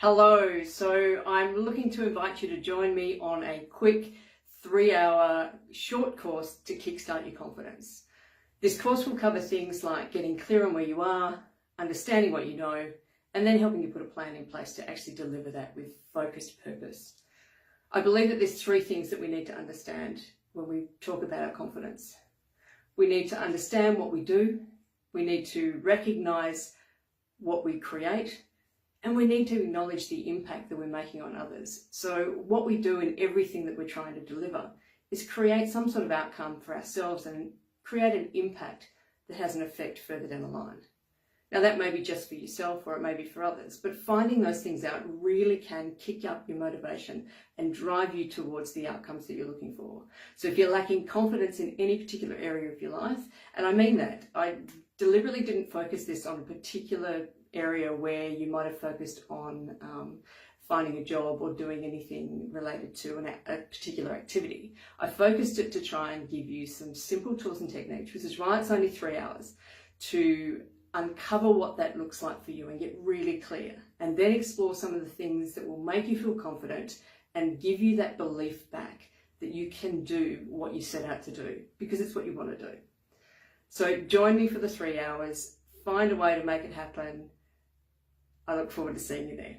Hello, so I'm looking to invite you to join me on a quick 3-hour short course to kickstart your confidence. This course will cover things like getting clear on where you are, understanding what you know, and then helping you put a plan in place to actually deliver that with focused purpose. I believe that there's 3 things that we need to understand when we talk about our confidence. We need to understand what we do, we need to recognize what we create, and we need to acknowledge the impact that we're making on others. So what we do in everything that we're trying to deliver is create some sort of outcome for ourselves and create an impact that has an effect further down the line. Now that may be just for yourself or it may be for others, but finding those things out really can kick up your motivation and drive you towards the outcomes that you're looking for. So if you're lacking confidence in any particular area of your life, and I mean that, I deliberately didn't focus this on a particular area where you might have focused on finding a job or doing anything related to a particular activity. I focused it to try and give you some simple tools and techniques, which is why it's only 3 hours, to uncover what that looks like for you and get really clear, and then explore some of the things that will make you feel confident and give you that belief back that you can do what you set out to do, because it's what you want to do. So join me for the 3 hours, find a way to make it happen. I look forward to seeing you there.